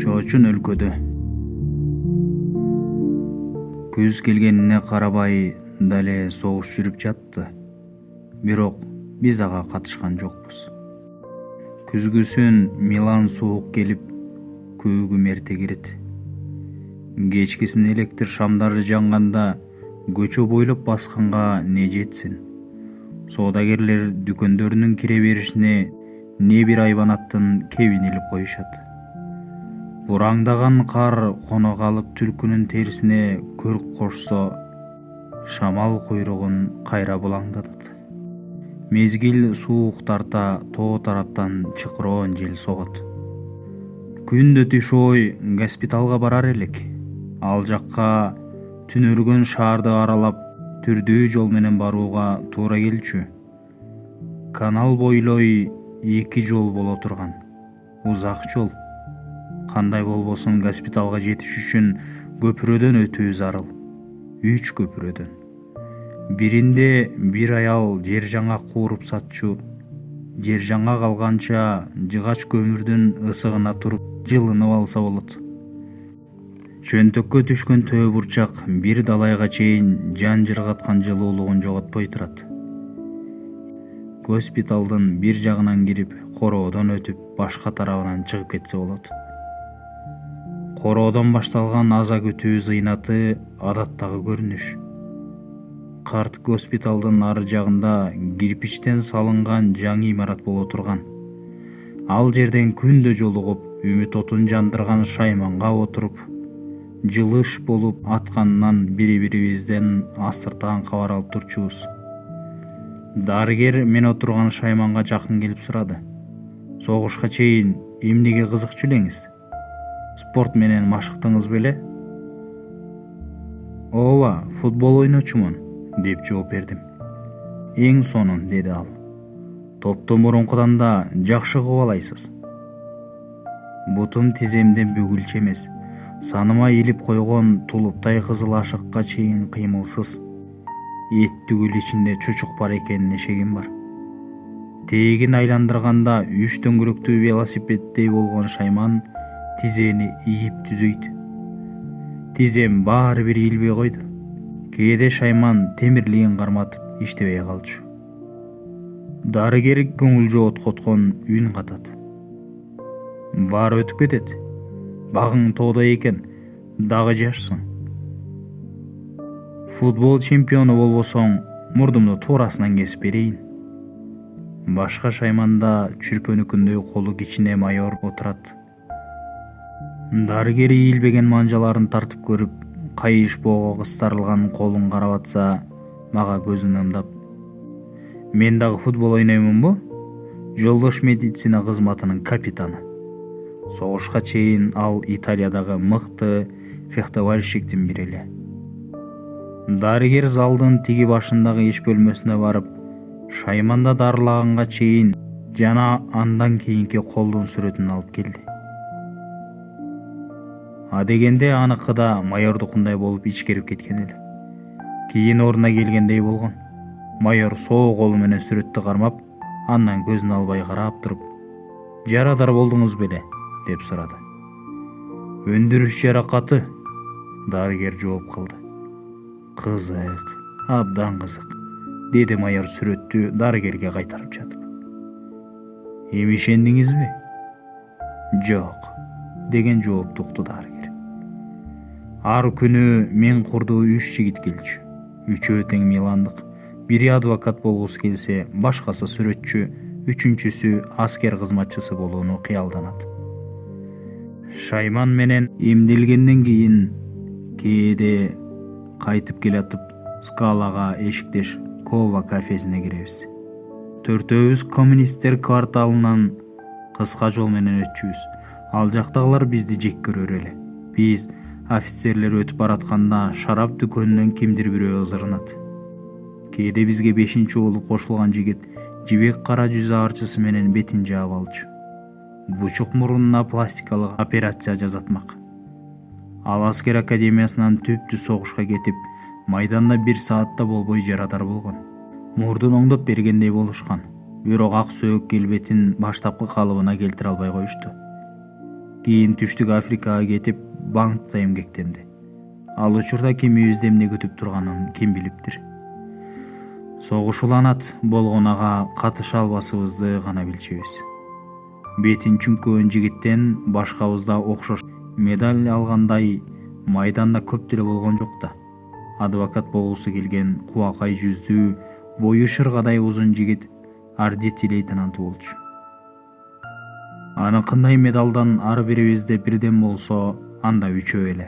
Чоочун өлкөдө күз келгенине карабай дале согуш жүрүп жатты. Бирок биз ага катышкан жокпуз. Күзгүсүн Милан суук келип, күүгүм эрте кирет. Кечкисин электр шамдары жанганда көчө бойлоп басканга не жетсин. Соодагерлер дүкөндөрүнүн кире беришине не бир айбанаттын кебин илип коюшат. Бураңдаган кар коно калып түлкүнүн терисине көрк кошсо, шамал куйругун кайра булаңдатат. Мезгил суук тарта тоо тараптан чыкыроон жел согот. Күндө түш ой госпиталга барар элек. Ал жакка түнөргөн шаарды аралап түрдүү жол менен барууга туура келчү. Канал бойлой 2 жол боло турган. Узак жол. Кандай болбосун госпиталга жетиш үчүн көпүрөдөн өтүү зарыл. 3 көпүрөдөн. Биринде бир аял жер жаңа кууруп сатчу. Жер жаңа калганча жыгач көмүрдүн ысыгына туруп жылынып алса болот. Чөнтөккө түшкөн төө бурчак бир далайга чейин жан жыргаткан жылуулугун жоготпой турат. Госпиталдын бир жагынан кирип, короодон өтүп, башка тарабынан чыгып кетсе болот. Короодон башталган аза күтүү зыйнаты адаттагы көрүнүш. Карт госпиталдын ары жагында кирпичтен салынган жаңы имарат боло турган. Ал жерден күндө жолугуп, үмүт отун жандырган шайманга отуруп, жылыш болуп атканынан бири-бирибизден астыртан кабар алып турчубуз. Дарыгер мен отурган шайманга жакын келип сурады. Согушка чейин эмнеге кызыкчу элеңиз? Спорт менен машыктыңыз беле? Ооба, футбол ойночумун, деп жооп бердим. Эң сонун, деди ал. Топту мурункудан да жакшы кубалайсыз. Бутум тиземден бүгүлчү эмес, саныма илип койгон тулуптай кызыл ашыкка чейин кыймылсыз. Эт түгүл ичинде чучук бар экенине шегим бар. Тегин айландырганда 3 дөңгөлөктүү велосипеддей болгон шайман тизени ийип түзөйт. Тизем баары бир ийилбей койду. Кээде шайман темирлигин карматып иштебей калчу. Дарыгер көңүл жооткоткон үн катат. Баары өтүп кетет. Багың тоодо экен, дагы жашсың. Футбол чемпиону болбосоң, мурдумду туурасынан кесип берейин. Башка шайманда чүрпөнүкүндөй колу кичине майор отурат. Дарыгер ийилбеген манжаларын тартып көрүп, кайыш боого кыстарылган колун карап атса, мага көзүн ымдап: "Мен дагы футбол ойноймунбу? Жолдош медицина кызматынын капитаны." Согушка чейин ал Италиядагы мыкты фехтовальщиктин бири эле. Дарыгер залдын тиги башындагы иш бөлмөсүнө барып, шайманда дарылаганга чейин жана андан кийинки колдун сүрөтүн алып келди. Адегенде аныкы да майордукундай болуп ичкерип кеткен эле. Кийин ордуна келгендей болгон. Майор соо колу менен сүрөттү кармап, андан көзүн албай карап туруп: "Жарадар болдуңуз беле?" деп сурады. "Өндүрүш жаракаты", дарыгер жооп кылды. "Кызык, абдан кызык", деди майор сүрөттү дарыгерге кайтарып жатып. "Эми ишендиңизби?" "Жок", деген жоопту укту дарыгер. Ар күнү мен курдуу 3 жигит келчү. Үчөө тең миландык. Бири адвокат болгусу келсе, башкасы сүрөтчү, үчүнчүсү аскер кызматчысы болууну кыялданат. Шайман менен эмделгенден кийин кээде кайтып келатып, Скалага эшиктеш Кова кафесине киребиз. Төртөөбүз коммунисттер кварталынан кыска жол менен өтчүбүз. Ал жактагылар бизди жек көрөр эле. Биз офицерлер өтүп баратканда шарап дүкөнүнөн кимдир бирөө ызырынат. Кээде бизге 5-чи болуп кошулган жигит жибек кара жүзү арчысы менен бетин жаап алчу. Бучук мурунуна пластикалык операция жасатмак. Ал аскер академиясынан түптү согушка кетип, майданда 1 саатта болбой жарадар болгон. Мурдун оңдоп бергендей болушкан. Бирок ак сөөк келбетин баштапкы калыбына келтире албай коюшту. Кийин Түштүк Африкага кетип банкта эмгектенди. Ал учурда кимибизди эмне күтүп турганын ким билиптир. Согуш уланат болгон ага катыша албасыбызды гана билчүбүз. Бетин чүңкөгөн жигиттен башкабыз да окшош медаль алгандай майданда көп деле болгон жок да. Адвокат болгусу келген кубакай жүздүү, бою шыргадай узун жигит ардити лейтенанты болчу. Аныкындай медалдан ар бирибизде бирден болсо анда үчөө эле.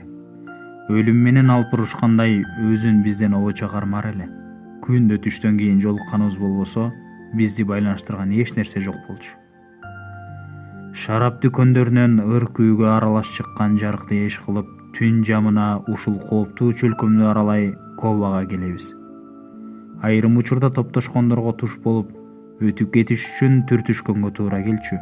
Өлүм менен алпурушкандай өзүн бизден обо чыгармар эле. Күндө түштөн кийин жолукканыбыз болбосо бизди байланыштырган эч нерсе жок болчу. Шарап дүкөндөрүнөн ыр күүгө аралаш чыккан жарыкты эш кылып, түн жамына ушул кооптуу чөлкөмдү аралай Ковага келебиз. Айрым учурда топтошкондорго туш болуп, өтүп кетиш үчүн түртүшкөнгө туура келчү.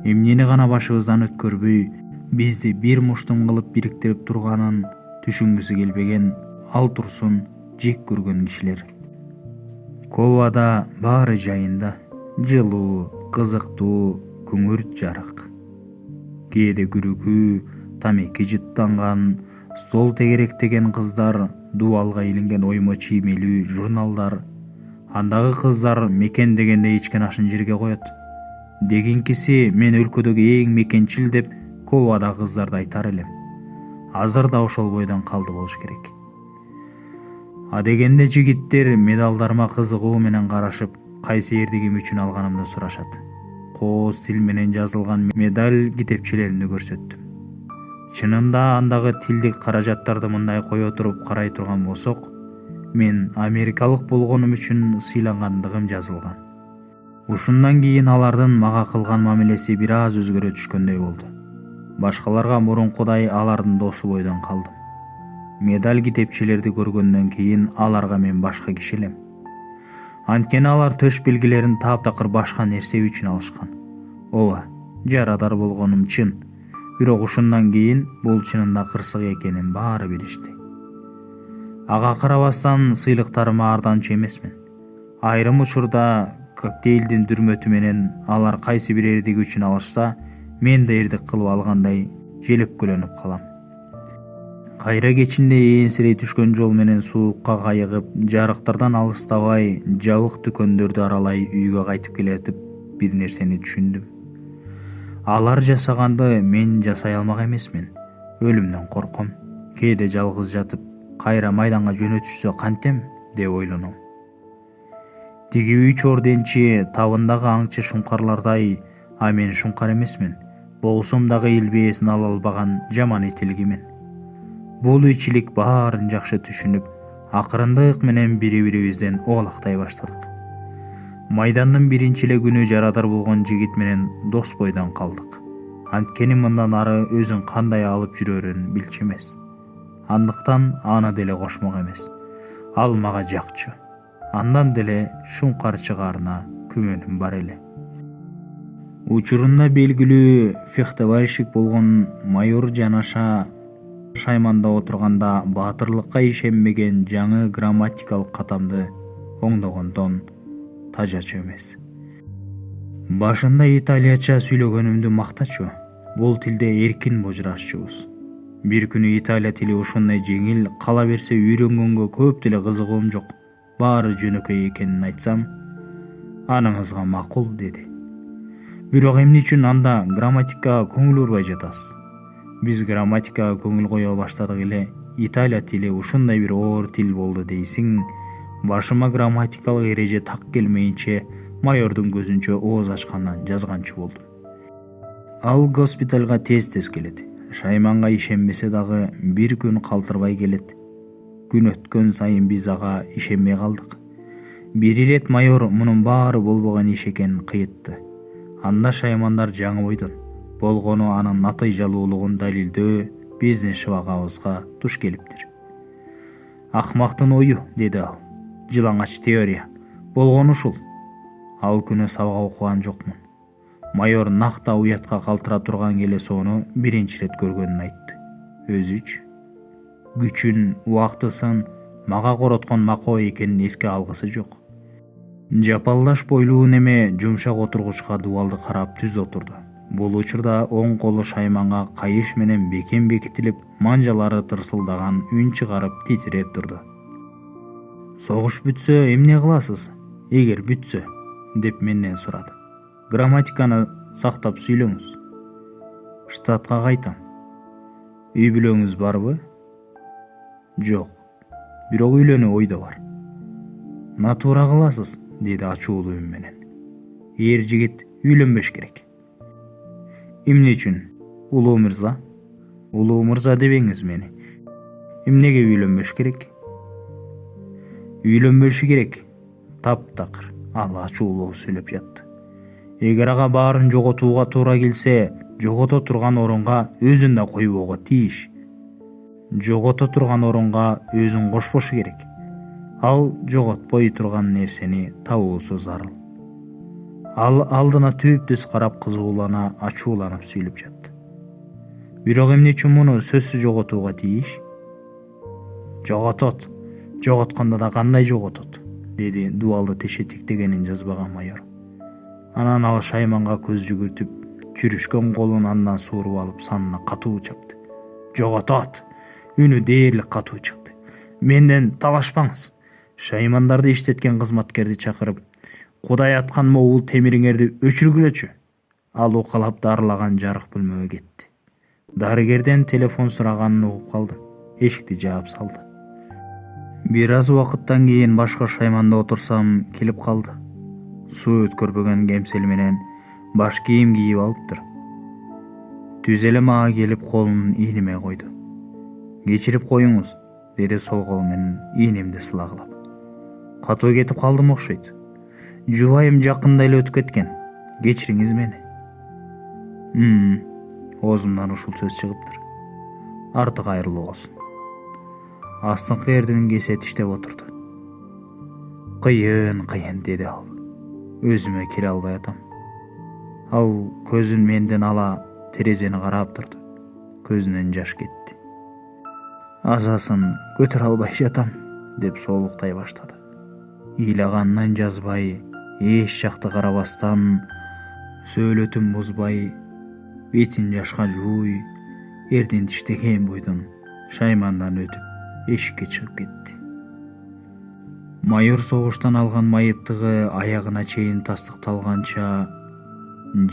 Эмнени гана башыбыздан өткөрбөй, бизди бир муштум кылып бириктирип турганын түшүнгүсү келбеген, ал турсун жек көргөн кишилер. Ковада баары жайында, жылуу, кызыктуу, күңүрт жарык. Кээде күрүкүү, тамеки жыттанган, стол тегеректеген кыздар, дубалга илинген оймо чиймелүү журналдар. Андагы кыздар мекен дегенде ичкен ашын жерге коет. Дегенкиси мен өлкөдөгү эң мекенчил деп Ковада кыздарды айтар элем. Азыр да ошол бойдон калды болуш керек. Адегенде жигиттер медалдарыма кызыгуу менен карашып, кайсы эрдигим үчүн алганымды сурашат. Кооз тил менен жазылган медаль китепчелеримди көрсөттүм. Чынында андагы тилдик каражаттарды мындай кое туруп карай турган болсок, мен америкалык болгонум үчүн сыйлангандыгым жазылган. Ушундан кийин алардын мага кылган мамилеси бир аз өзгөрө түшкөндөй болду. Башкаларга мурункудай алардын досу бойдон калдым. Медаль китепчелерди көргөндөн кийин аларга мен башка киши элем. Анткени алар төш белгилерин таптакыр башка нерсе үчүн алышкан. Ооба, жарадар болгонум чын. Бирок ушундан кийин бул чынында кырсык экенин баары билишти. Ага карабастан сыйлыктарыма ардамчы эмесмин. Айрым учурда коктейлдин дүрмөтү менен алар кайсы бир эрдиги үчүн алышса, мен да эрдик кылып алгандай желепкөлөнүп калам. Кайра кечинде ээнсирей түшкөн жол менен суукка кайыгып, жарыктардан алыстабай, жабык дүкөндөрдү аралай үйгө кайтып келатып бир нерсени түшүндүм. Алар жасаганды мен жасай алмак эмесмин. Өлүмдөн корком. Кээде жалгыз жатып, кайра майданга жөнөтүшсө кантем деп ойлоном. Тиги 3 орденчи табындагы аңчы шуңкарлардай, а мен шуңкар эмесмин. Болсом дагы эл бээсин ала албаган жаман итилгимен. Бул ичилик баарын жакшы түшүнүп, акырындык менен бири-бирибизден оолактай баштадык. Майдандын биринчи эле күнү жарадар болгон жигит менен дос бойдон калдык. Анткени мындан ары өзүн кандай алып жүрөрүн билчү эмес. Андыктан аны деле кошмок эмес. Ал мага жакчы. Андан деле шуңкар чыгаарына күмөнүм бар эле. Учурунда белгилүү фехтовальщик болгон майор жанаша шайманда отурганда баатырлыкка ишенбеген жаңы грамматикалык катамды оңдогондон тажачу эмес. Башында италияча сүйлөгөнүмдү мактачу. Бул тилде эркин божурашчубуз. Бир күнү Италия тили ушундай жеңил кала берсе үйрөнгөнгө көп деле кызыгуум жок. Баары жөнөкөй экенин айтсам, аныңызга макул деди. Бирок эмне үчүн анда грамматикага көңүл бурбай жатасыз? Биз грамматикага көңүл кое баштадык эле. Италия тили ушундай бир оор тил болду дейсиң. Башыма грамматикалык эреже так келмейинче майордун көзүнчө ооз ачкандан жазганчы болдум. Ал госпитальга тез келет. Шайманга ишенбесе дагы бир күн калтырбай келет. Күн өткөн сайын биз ага ишенбей калдык. Бир ирет майор мунун баары болбогон иш экенин кыйытты. Анда шаймандар жаңы бойдон болгону анын натыйжалуулугун далилдөө биздин шыбагабызга туш келиптир. Акмактын ою, деди ал. Жылаңач теория. Болгону ушул. Ал күнү сабак окуган жокмун. Майор накта уятка калтыра турган келесоону биринчи ирет көргөнүн айтты. Өзүчү күчүн, убактысын мага короткон макоо экенин эске алгысы жок. Жапалдаш бойлуу неме жумшак отургучка дубалды карап түз отурду. Бул учурда оң колу шайманга кайыш менен бекем бекитилип, манжалары тырсылдаган үн чыгарып титиреп турду. «Согуш бүтсө эмне кыласыз? Эгер бүтсө?» деп менден сурады. «Грамматиканы сактап сүйлөңүз». «Штатка кайтам». «Үй бүлөңүз барбы?» «Жок, бирок үйлөнүү ойдо бар». «Натура кыласыз?» деди ачуулуу үн менен. «Эр жигит үйлөнбөш керек». «Эмне үчүн, улуу мырза?» «Улуу мырза дебеңиз мени. Эмнеге үйлөнбөш керек?» «Үйлөнбөшү керек». Таптакыр ал ачуулуу сүйлөп жатты. «Эгер ага баарын жоготууга туура келсе, жогото турган орунга өзүн да койбоого тийиш. Жогото турган орунга өзүн кошпошу керек. Ал жоготпой турган нерсени табуусу зарыл». Ал алдына түптүз карап кызуулана, ачууланып сүйлөп жатты. «Бирок эмне үчүн муну сөзсүз жоготууга тийиш?» «Жоготот. Жоготкондо да кандай жоготот?» деди дубалды тешетиктегенин жазбаган майор. Анан ал шайманга көз жүгүртүп, чүрүшкөн колун андан сууруп алып санына катуу чапты. «Жоготот!» Үнү дээрлик катуу чыкты. «Менден талашпаңыз. Шаймандарды иштеткен кызматкерди чакырып, Кудай аткан могул темириңерди өчүргүлөчү». Ал укалап дарылаган жарык бөлмөгө кетти. Дарыгерден телефон сураганын угуп калдым. Эшикти жаап салды. Бир аз убакыттан кийин башка шайманда отурсам келип калды. Суу өткөрбөгөн кемсел менен баш кийим кийип алыптыр. Түз эле мага келип колун ийниме койду. «Кечирип коюңуз», деди сол кол менен ийнимди сылагылап. «Катуу кетип калдым окшойт. Жубайым жакында эле өтүп кеткен. Кечириңиз мени». Оозумдан ушул сөз чыгыптыр. Арты кайрылуу болсун. Астыңкы эрдин кесе тиштеп отурду. «Кыйын, деди ал. Өзүмө келе албай атам». Ал көзүн менден ала терезени карап турду. Көзүнөн жаш кетти. «Азасын көтөрө албай жатам», деп соолуктай баштады. Ыйлаганынан жазбай, эч жакты карабастан, сөөлөтүн бузбай, бетин жашка жууй, эрдин тиштеген бойдон шаймандан өтүп эшикке чыгып кетти. Майор согуштан алган майыптыгы аягына чейин тастыкталганча,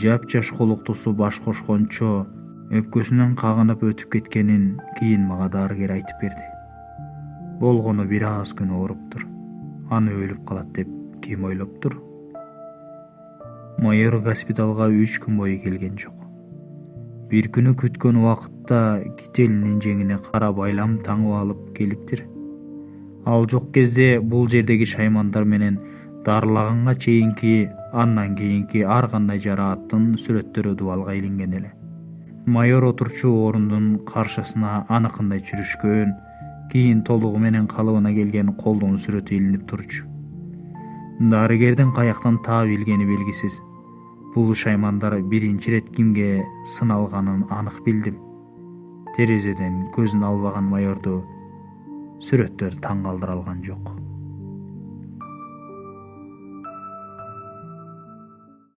жапжаш колуктусу баш кошкончо өпкөсүнөн кагынып өтүп кеткенин кийин мага дарыгер айтып берди. Болгону бир аз күн ооруптур. Аны өлүп калат деп ким ойлоптур? Майор госпиталга 3 күн бою келген жок. Бир күнү күткөн убакытта кителинин жеңине кара байлам таңып алып келиптир. Ал жок кезде бул жердеги шаймандар менен дарылаганга чейинки, андан кийинки ар кандай жарааттын сүрөттөрү дубалга илинген эле. Майор отурчу орундун каршысына аныкындай чүрүшкөн, кийин толугу менен калыбына келген колдун сүрөтү илинип турчу. Дарыгердин каяктан таап илгени белгисиз. Бул шаймандар биринчи ирет кимге сыналганын анык билдим. Терезеден көзүн албаган майорду сүрөттөр таң калтыра алган жок.